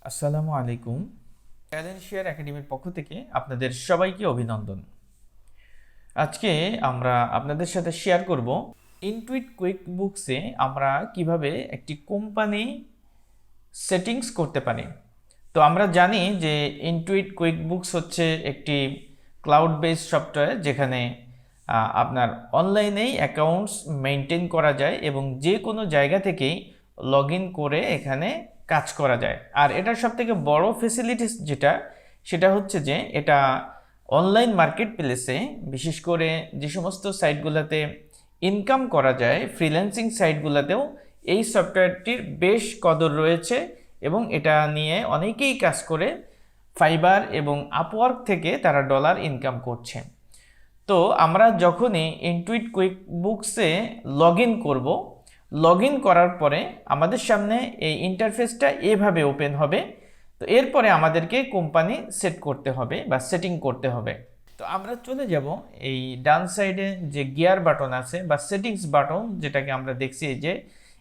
আসসালামু আলাইকুম। ট্যালেন্ট একাডেমির পক্ষ থেকে আপনাদের সবাইকে অভিনন্দন। আজকে আমরা আপনাদের সাথে শেয়ার করব ইনটুইট কুইক বুকসে আমরা কিভাবে একটি কোম্পানি সেটিংস করতে পারি। তো আমরা জানি যে ইনটুইট কুইক বুকস হচ্ছে একটি ক্লাউড বেসড সফটওয়্যার, যেখানে আপনার অনলাইনেই অ্যাকাউন্টস মেনটেন করা যায় এবং যে কোনো জায়গা থেকেই লগ ইন করে এখানে কাজ করা যায়। আর এটার সবথেকে বড় ফেসিলিটিস সেটা হচ্ছে যে এটা অনলাইন মার্কেট প্লেসে, বিশেষ করে যে সমস্ত সাইটগুলোতে ইনকাম করা যায়, ফ্রিল্যান্সিং সাইটগুলোতেও এই সফটওয়্যারটির বেশ কদর রয়েছে এবং এটা নিয়ে অনেকেই কাজ করে ফাইবার এবং আপওয়ার্ক থেকে তারা ডলার ইনকাম করছে। তো আমরা যখনই Intuit quick books log in করবো, লগ ইন করার পরে আমাদের সামনে এই ইন্টারফেসটা এভাবে ওপেন হবে। তো এরপরে আমাদেরকে কোম্পানি সেট করতে হবে বা সেটিং করতে হবে। তো আমরা চলে যাব এই ডান সাইডে যে গিয়ার বাটন আছে বা সেটিংস বাটন, যেটাকে আমরা দেখছি যে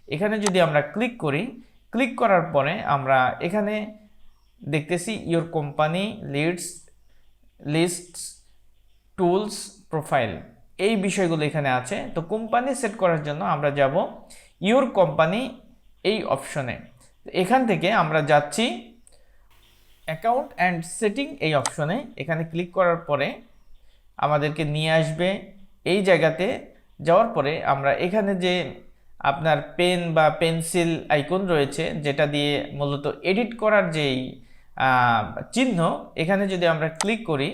এখানে যদি আমরা ক্লিক করি, ক্লিক করার পরে আমরা এখানে দেখতেছি your company lists tools profile, এই বিষয়গুলো এখানে আছে। তো কোম্পানি সেট করার জন্য আমরা যাব ইওর কোম্পানি এই অপশনে। এখান থেকে আমরা যাচ্ছি অ্যাকাউন্ট অ্যান্ড সেটিং এই অপশনে। এখানে ক্লিক করার পরে আমাদেরকে নিয়ে আসবে এই জায়গাতে। যাওয়ার পরে আমরা এখানে যে আপনার পেন বা পেন্সিল আইকন রয়েছে, যেটা দিয়ে মূলত এডিট করার যেই চিহ্ন, এখানে যদি আমরা ক্লিক করি,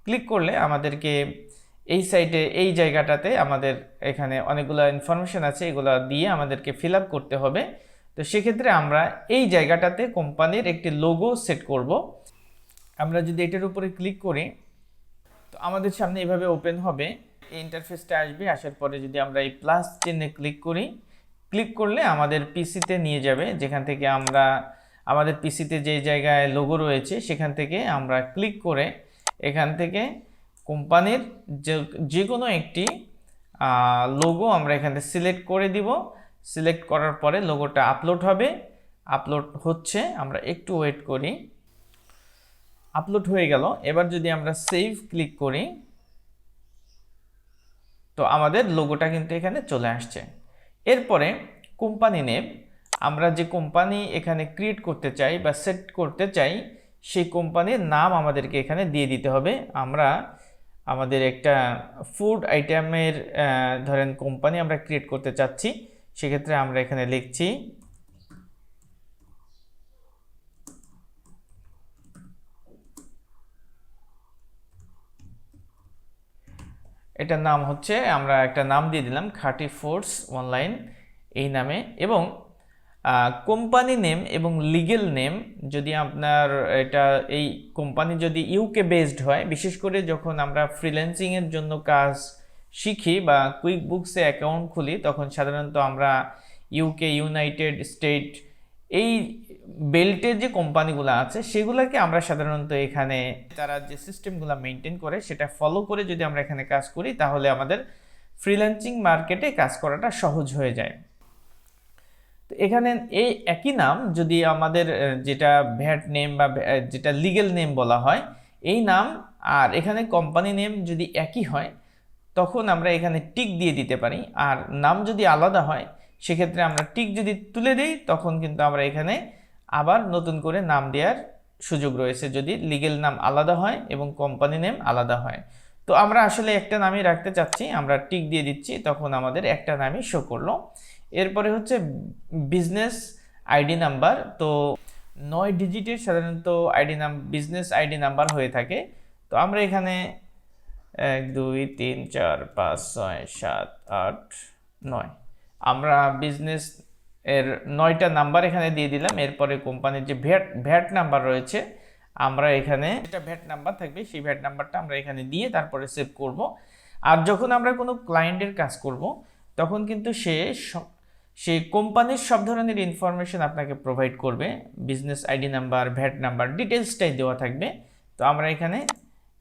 ক্লিক করলে আমাদেরকে এই সাইটে এই জায়গাটাতে আমাদের এখানে অনেকগুলো ইনফরমেশন আছে, এগুলো দিয়ে আমাদেরকে ফিল আপ করতে হবে। তো সেক্ষেত্রে আমরা এই জায়গাটাতে কোম্পানির একটি লোগো সেট করব। আমরা যদি এটার উপরে ক্লিক করি, তো আমাদের সামনে এভাবে ওপেন হবে, এই ইন্টারফেসটা আসবে। আসার পরে যদি আমরা এই প্লাস চিহ্নে ক্লিক করি, ক্লিক করলে আমাদের পিসিতে নিয়ে যাবে, যেখান থেকে আমরা আমাদের পিসিতে যে জায়গায় লোগো রয়েছে সেখান থেকে আমরা ক্লিক করে এখান থেকে কোম্পানির যে কোনো একটি লোগো আমরা এখানে সিলেক্ট করে দিব। সিলেক্ট করার পরে লোগোটা আপলোড হবে। আপলোড হচ্ছে, আমরা একটু ওয়েট করি। আপলোড হয়ে গেল। এবার যদি আমরা সেভ ক্লিক করি, তো আমাদের লোগোটা কিন্তু এখানে চলে আসছে। এরপরে কোম্পানি নেম, আমরা যে কোম্পানি এখানে ক্রিয়েট করতে চাই বা সেট করতে চাই, সেই কোম্পানির নাম আমাদেরকে এখানে দিয়ে দিতে হবে। আমরা আমাদের একটা ফুড আইটেমের ধরেন কোম্পানি আমরা ক্রিয়েট করতে চাচ্ছি, সেক্ষেত্রে আমরা এখানে লিখছি এটার নাম হচ্ছে, আমরা একটা নাম দিয়ে দিলাম খাঁটি ফুডস অনলাইন এই নামে। এবং কোম্পানি নেম এবং লিগেল নেম, যদি আপনার এটা এই কোম্পানি যদি ইউকে বেসড হয়, বিশেষ করে যখন আমরা ফ্রিল্যান্সিংয়ের জন্য কাজ শিখি বা কুইক বুকসে অ্যাকাউন্ট খুলি, তখন সাধারণত আমরা ইউকে, ইউনাইটেড স্টেট, এই বেল্টের যে কোম্পানিগুলো আছে সেগুলোকে আমরা সাধারণত এখানে তারা যে সিস্টেমগুলো মেনটেন করে সেটা ফলো করে যদি আমরা এখানে কাজ করি, তাহলে আমাদের ফ্রিল্যান্সিং মার্কেটে কাজ করাটা সহজ হয়ে যায়। তো এখানে এই একই নাম যদি আমাদের যেটা ভ্যাট নেম বা যেটা লিগেল নেম বলা হয়, এই নাম আর এখানে কোম্পানি নেম যদি একই হয়, তখন আমরা এখানে টিক দিয়ে দিতে পারি। আর নাম যদি আলাদা হয়, সেক্ষেত্রে আমরা টিক যদি তুলে দিই, তখন কিন্তু আমরা এখানে আবার নতুন করে নাম দেওয়ার সুযোগ রয়েছে, যদি লিগেল নাম আলাদা হয় এবং কোম্পানি নেম আলাদা হয়। তো আমরা আসলে একটা নামই রাখতে চাচ্ছি, আমরা টিক দিয়ে দিচ্ছি, তখন আমাদের একটা নামই শো করলো। এরপরে হচ্ছে বিজনেস আইডি নাম্বার। তো 9 ডিজিটের সাধারণত বিজনেস আইডি নাম্বার হয়ে থাকে। তো আমরা এখানে 1 2 3 4 5 6 7 8 9, আমরা বিজনেস এর 9টা নাম্বার এখানে দিয়ে দিলাম। এরপরে কোম্পানির যে ভ্যাট নাম্বার রয়েছে, আমরা এখানে যেটা ভ্যাট নাম্বার থাকবে সেই ভ্যাট নাম্বারটা আমরা এখানে দিয়ে তারপরে সেভ করব। আর যখন আমরা কোনো ক্লায়েন্টের কাজ করব, তখন কিন্তু সেই কোম্পানির সব ধরনের ইনফরমেশন আপনাকে প্রোভাইড করবে। Business ID number, VAT number, ডিটেলসটাই দেওয়া থাকবে। তো আমরা এখানে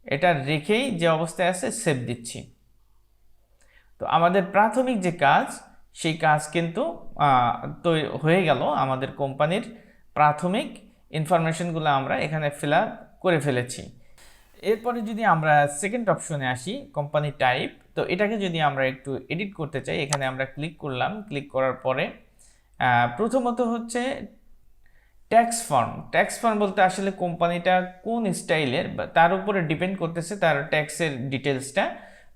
এটা রেখেই যে অবস্থায় আছে সেভ দিচ্ছি। তো আমাদের প্রাথমিক যে কাজ, সেই কাজ কিন্তু হয়ে গেল। আমাদের কোম্পানির প্রাথমিক ইনফরমেশনগুলো আমরা এখানে ফিল আপ করে ফেলেছি। এরপরে যদি আমরা সেকেন্ড অপশনে আসি, কোম্পানি টাইপ, তো এটাকে যদি আমরা একটু এডিট করতে চাই, এখানে আমরা ক্লিক করলাম। ক্লিক করার পরে প্রথমত হচ্ছে ট্যাক্স ফর্ম বলতে আসলে কোম্পানিটা কোন স্টাইলের তার উপরে ডিপেন্ড করতেছে তার ট্যাক্সের ডিটেলসটা।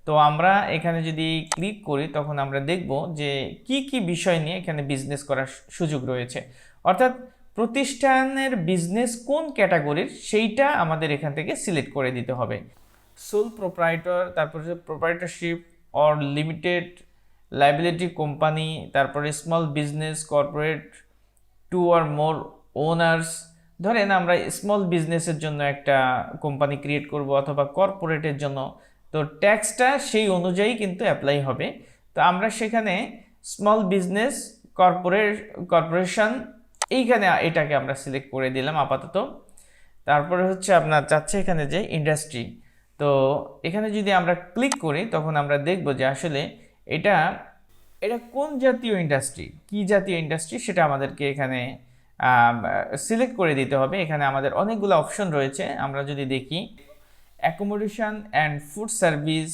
তো আমরা এখানে যদি ক্লিক করি তখন আমরা দেখব যে কি কি বিষয় নিয়ে এখানে বিজনেস করার সুযোগ রয়েছে, অর্থাৎ প্রতিষ্ঠানের বিজনেস কোন ক্যাটাগরির সেইটা আমাদের এখান থেকে সিলেক্ট করে দিতে হবে। সোল প্রোপ্রাইটর, তারপরে proprietorship or limited liability company, তারপরে small business, corporate, two or more owners. ধরেন আমরা স্মল বিজনেসের জন্য একটা কোম্পানি ক্রিয়েট করব অথবা কর্পোরেটের জন্য, তো ট্যাক্সটা সেই অনুযায়ী কিন্তু অ্যাপ্লাই হবে। তো আমরা সেখানে স্মল বিজনেস, কর্পোরেশন এইখানে এটাকে আমরা সিলেক্ট করে দিলাম আপাতত। তারপরে হচ্ছে আপনার চাচ্ছে এখানে যে ইন্ডাস্ট্রি, তো এখানে যদি আমরা ক্লিক করি তখন আমরা দেখব যে আসলে এটা কোন জাতীয় ইন্ডাস্ট্রি, কি জাতীয় ইন্ডাস্ট্রি সেটা আমাদেরকে এখানে সিলেক্ট করে দিতে হবে। এখানে আমাদের অনেকগুলো অপশন রয়েছে, আমরা যদি দেখি accommodation and food service,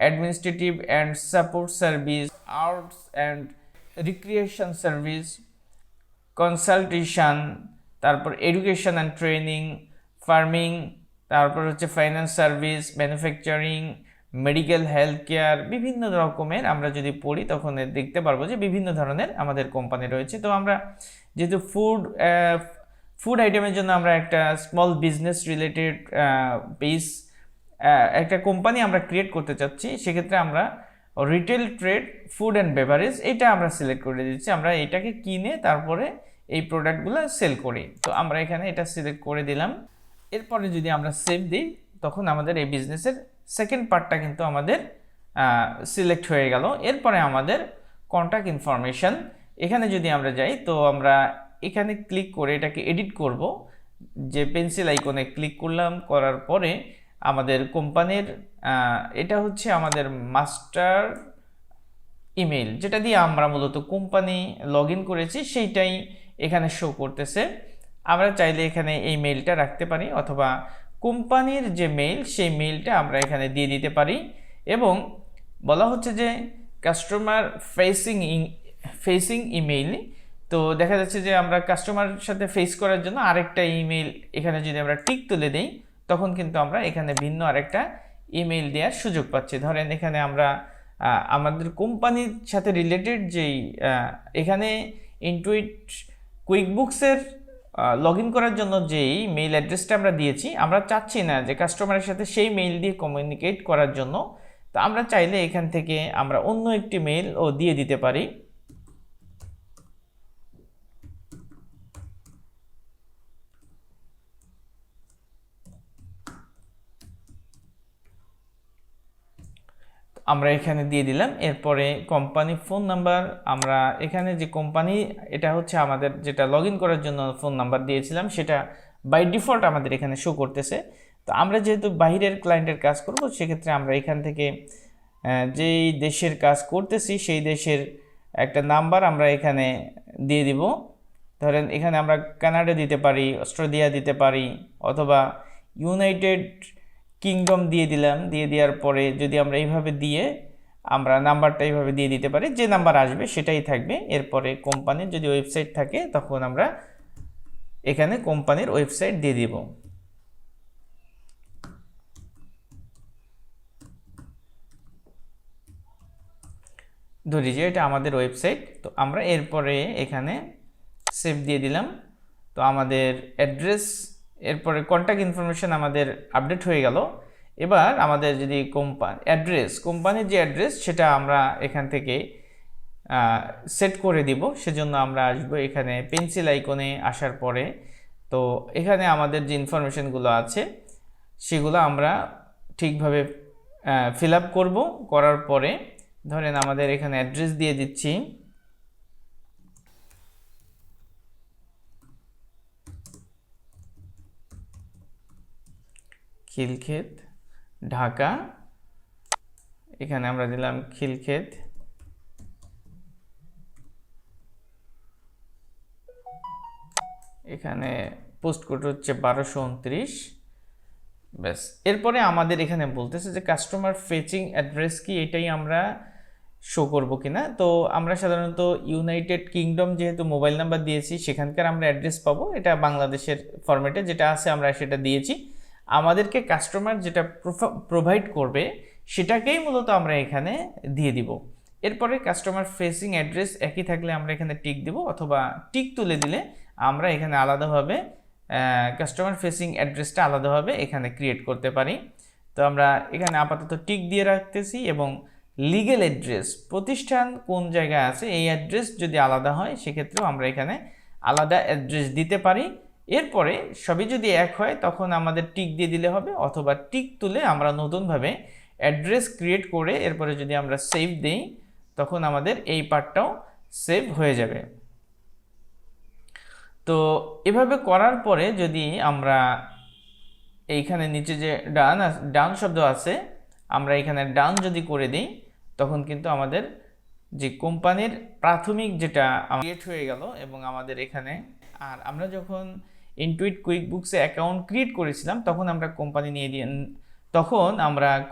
administrative and support service, arts and recreation service, consultation, তারপর এডুকেশন অ্যান্ড ট্রেনিং, ফার্মিং, তারপর হচ্ছে finance service, manufacturing, medical health care, বিভিন্ন রকমের আমরা যদি পড়ি তখন দেখতে পারবো যে বিভিন্ন ধরনের আমাদের কোম্পানি রয়েছে। তো আমরা যেহেতু ফুড আইটেমের জন্য আমরা একটা স্মল বিজনেস রিলেটেড পেজ একটা কোম্পানি আমরা ক্রিয়েট করতে চাচ্ছি, সেক্ষেত্রে আমরা retail trade food and beverage এটা আমরা সিলেক্ট করে দিচ্ছি। আমরা এটাকে কিনে তারপরে এই প্রোডাক্টগুলো সেল করি, তো আমরা এখানে এটা সিলেক্ট করে দিলাম। এরপরে যদি আমরা সেভ দিই তখন আমাদের এই বিজনেসের সেকেন্ড পার্টটা কিন্তু আমাদের সিলেক্ট হয়ে গেল। এরপরে আমাদের কন্ট্যাক্ট ইনফরমেশন, এখানে যদি আমরা যাই তো আমরা এখানে ক্লিক করে এটাকে এডিট করব। যে পেন্সিল আইকনে ক্লিক করলাম, করার পরে আমাদের কোম্পানির এটা হচ্ছে আমাদের মাস্টার ইমেল, যেটা দিয়ে আমরা মূলত কোম্পানি লগ ইন করেছি সেইটাই এখানে শো করতেছে। আমরা চাইলে এখানে এই মেইলটা রাখতে পারি অথবা কোম্পানির যে মেইল সেই মেইলটা আমরা এখানে দিয়ে দিতে পারি। এবং বলা হচ্ছে যে কাস্টমার ফেসিং ইমেইল, তো দেখা যাচ্ছে যে আমরা কাস্টমারের সাথে ফেস করার জন্য আরেকটা ইমেইল এখানে যদি আমরা টিক তুলে দেই তখন কিন্তু আমরা এখানে ভিন্ন আরেকটা ইমেইল দেওয়ার সুযোগ পাচ্ছি। ধরেন এখানে আমরা আমাদের কোম্পানির সাথে রিলেটেড যেই এখানে ইনটুইট কুইকবুকসের লগ ইন করার জন্য যেই মেইল অ্যাড্রেসটা আমরা দিয়েছি, আমরা চাচ্ছি না যে কাস্টমারের সাথে সেই মেইল দিয়ে কমিউনিকেট করার জন্য, তো আমরা চাইলে এখান থেকে আমরা অন্য একটি মেইলও দিয়ে দিতে পারি। আমরা এখানে দিয়ে দিলাম। এরপরে কোম্পানি ফোন নাম্বার, আমরা এখানে যে কোম্পানি এটা হচ্ছে আমাদের যেটা লগ ইন করার জন্য ফোন নাম্বার দিয়েছিলাম সেটা বাই ডিফল্ট আমাদের এখানে শো করতেছে। তো আমরা যেহেতু বাইরের ক্লায়েন্টের কাজ করব সেক্ষেত্রে আমরা এখান থেকে যেই দেশের কাজ করতেছি সেই দেশের একটা নাম্বার আমরা এখানে দিয়ে দিব। ধরেন এখানে আমরা কানাডা দিতে পারি, অস্ট্রেলিয়া দিতে পারি, অথবা ইউনাইটেড কিংডম দিয়ে দিলাম। দিয়ে দেওয়ার পরে যদি আমরা এইভাবে দিয়ে আমরা নাম্বারটা এইভাবে দিয়ে দিতে পারি, যে নাম্বার আসবে সেটাই থাকবে। এরপরে কোম্পানির যদি ওয়েবসাইট থাকে তখন আমরা এখানে কোম্পানির ওয়েবসাইট দিয়ে দিব। ধরি যে এটা আমাদের ওয়েবসাইট, তো আমরা এরপরে এখানে সেভ দিয়ে দিলাম। তো আমাদের অ্যাড্রেস, এরপরে কন্ট্যাক্ট ইনফরমেশন আমাদের আপডেট হয়ে গেল। এবার আমাদের যদি কোম্পানির যে অ্যাড্রেস সেটা আমরা এখান থেকে সেট করে দিব, সেজন্য আমরা আসব এখানে পেন্সিল আইকনে আসার পরে। তো এখানে আমাদের যে ইনফরমেশনগুলো আছে সেগুলো আমরা ঠিকভাবে ফিল আপ করব। করার পরে ধরেন আমাদের এখানে অ্যাড্রেস দিয়ে দিচ্ছি, খিলক্ষেত, ঢাকা। এখানে আমরা দিলাম খিলক্ষেত। এখানে পোস্ট কোড হচ্ছে 1229। ব্যাস, এরপরে আমাদের এখানে বলতেছে যে কাস্টমার ফেচিং অ্যাড্রেস কি, এটাই আমরা শো করব কিনা। তো আমরা সাধারণত ইউনাইটেড কিংডম যেহেতু মোবাইল নাম্বার দিয়েছি, সেখানকার আমরা অ্যাড্রেস পাবো, এটা বাংলাদেশের ফরম্যাটে যেটা আছে আমরা সেটা দিয়েছি। আমাদেরকে কাস্টমার যেটা প্রোভাইড করবে সেটাকেই মূলত আমরা এখানে দিয়ে দিব। এরপরে কাস্টমার ফেসিং অ্যাড্রেস একই থাকলে আমরা এখানে টিক দিব, অথবা টিক তুলে দিলে আমরা এখানে আলাদাভাবে কাস্টমার ফেসিং অ্যাড্রেসটা আলাদাভাবে এখানে ক্রিয়েট করতে পারি। তো আমরা এখানে আপাতত টিক দিয়ে রাখতেছি। এবং লিগ্যাল অ্যাড্রেস, প্রতিষ্ঠান কোন জায়গায় আছে এই অ্যাড্রেস যদি আলাদা হয় সেক্ষেত্রেও আমরা এখানে আলাদা অ্যাড্রেস দিতে পারি। এরপরে সবই যদি এক হয় তখন আমাদের টিক দিয়ে দিলে হবে, অথবা টিক তুলে আমরা নতুনভাবে অ্যাড্রেস ক্রিয়েট করে এরপরে যদি আমরা সেভ দেই তখন আমাদের এই পার্টটাও সেভ হয়ে যাবে। তো এভাবে করার পরে যদি আমরা এইখানে নিচে যে ডান শব্দ আছে আমরা এখানে ডান যদি করে দিই তখন কিন্তু আমাদের যে কোম্পানির প্রাথমিক যেটা ক্রিয়েট হয়ে গেল। এবং আমাদের এখানে আর আমরা যখন ইনটুইট কুইকবুকসে অ্যাকাউন্ট ক্রিয়েট করেছিলাম তখন আমরা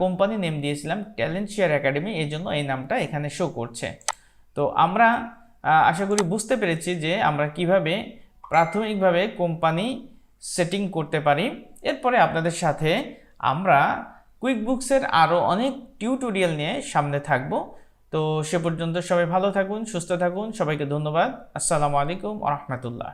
কোম্পানি নেম দিয়েছিলাম ট্যালেন্ট শেয়ার একাডেমি, এই জন্য এই নামটা এখানে শো করছে। তো আমরা আশা করি বুঝতে পেরেছি যে আমরা কিভাবে প্রাথমিকভাবে কোম্পানি সেটিং করতে পারি। এরপরে আপনাদের সাথে আমরা কুইকবুকসের আরও অনেক টিউটোরিয়াল নিয়ে সামনে থাকব। তো সে পর্যন্ত সবাই ভালো থাকুন, সুস্থ থাকুন। সবাইকে ধন্যবাদ। আসসালামু আলাইকুম ওয়া রাহমাতুল্লাহ।